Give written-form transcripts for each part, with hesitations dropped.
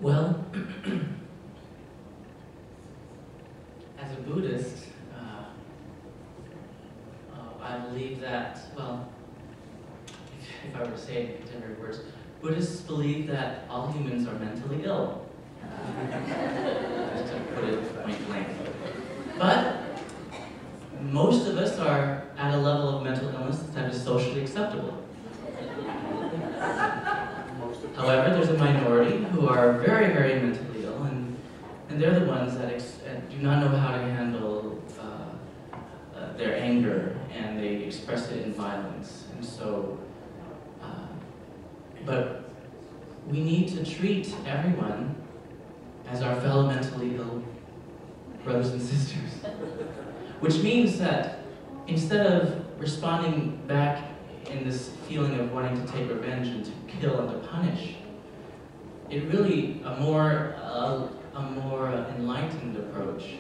Well, as a Buddhist, I believe that, well, if I were to say it in contemporary words, Buddhists believe that all humans are mentally ill. Just to put it point blank. But most of us are at a level of mental illness that is socially acceptable. However, there's a minority who are very, very mentally ill, and they're the ones that do not know how to handle their anger, and they express it in violence. And so, but we need to treat everyone as our fellow mentally ill brothers and sisters. Which means that instead of responding back in this feeling of wanting to take revenge and to kill and to punish, it really a more enlightened approach.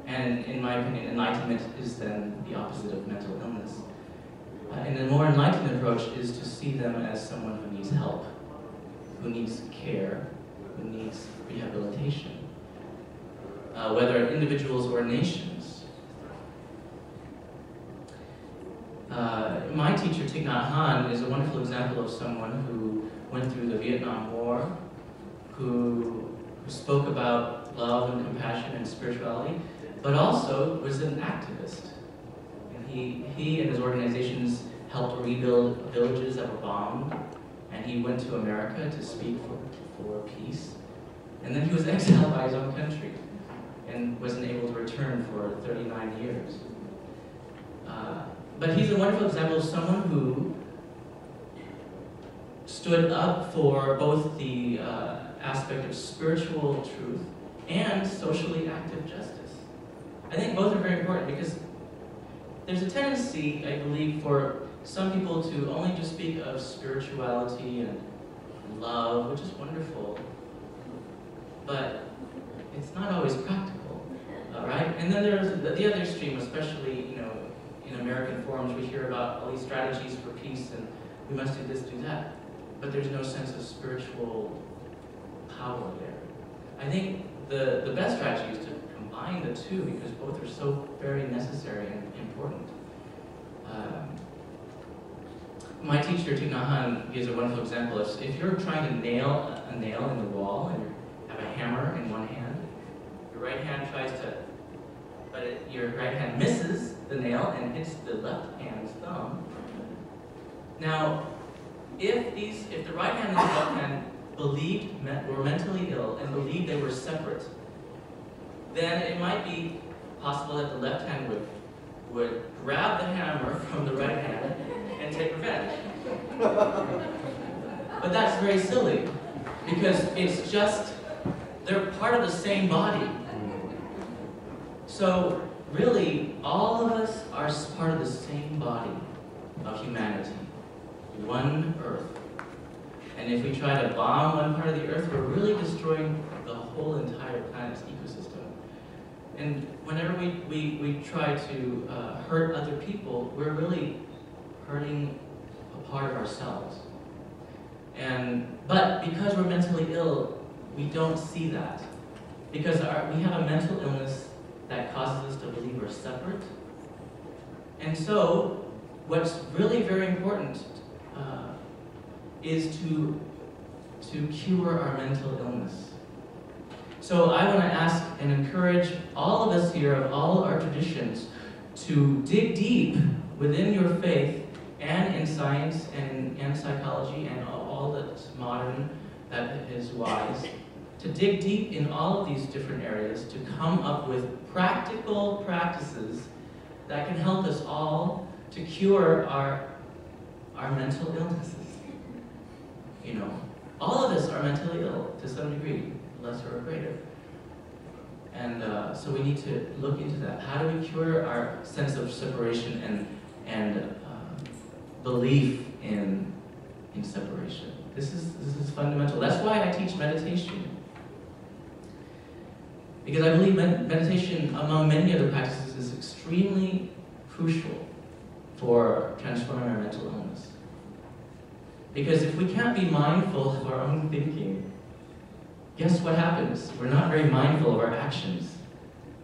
And in my opinion, enlightenment is then the opposite of mental illness. And a more enlightened approach is to see them as someone who needs help, who needs care, who needs rehabilitation, whether individuals or nations. My teacher, Thich Nhat Hanh, is a wonderful example of someone who went through the Vietnam War, who spoke about love and compassion and spirituality, but also was an activist. And he and his organizations helped rebuild villages that were bombed, and he went to America to speak for peace. And then he was exiled by his own country and wasn't able to return for 39 years. But he's a wonderful example of someone who stood up for both the aspect of spiritual truth and socially active justice. I think both are very important because there's a tendency, I believe, for some people to only just speak of spirituality and love, which is wonderful, but it's not always practical, right? And then there's the other extreme, especially, in American forums, we hear about all these strategies for peace and we must do this, do that, but there's no sense of spiritual power there. I think the best strategy is to combine the two because both are so very necessary and important. My teacher, Thich Nhat Hanh, gives a wonderful example. If you're trying to nail a nail in the wall and you have a hammer in one hand, your right hand tries to, your right hand misses the nail and hits the left hand's thumb. Now, if the right hand and the left hand were mentally ill and believed they were separate, then it might be possible that the left hand would grab the hammer from the right hand and take revenge. But that's very silly, because it's just, they're part of the same body. So really, all of us are part of the same body of humanity, one Earth. And if we try to bomb one part of the Earth, we're really destroying the whole entire planet's ecosystem. And whenever we try to hurt other people, we're really hurting a part of ourselves. But because we're mentally ill, we don't see that. Because we have a mental illness that causes us to believe we're separate. And so, what's really very important is to cure our mental illness. So I want to ask and encourage all of us here of all our traditions to dig deep within your faith and in science and psychology and all that's modern, that is wise, to dig deep in all of these different areas to come up with practical practices that can help us all to cure our mental illnesses. All of us are mentally ill to some degree, lesser or greater. And so we need to look into that. How do we cure our sense of separation and belief in separation? This is fundamental. That's why I teach meditation. Because I believe meditation, among many other practices, is extremely crucial for transforming our mental illness. Because if we can't be mindful of our own thinking, guess what happens? We're not very mindful of our actions.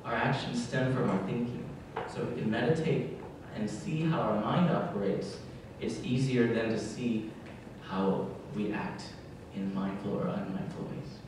Our actions stem from our thinking. So if we can meditate and see how our mind operates, it's easier then to see how we act in mindful or unmindful ways.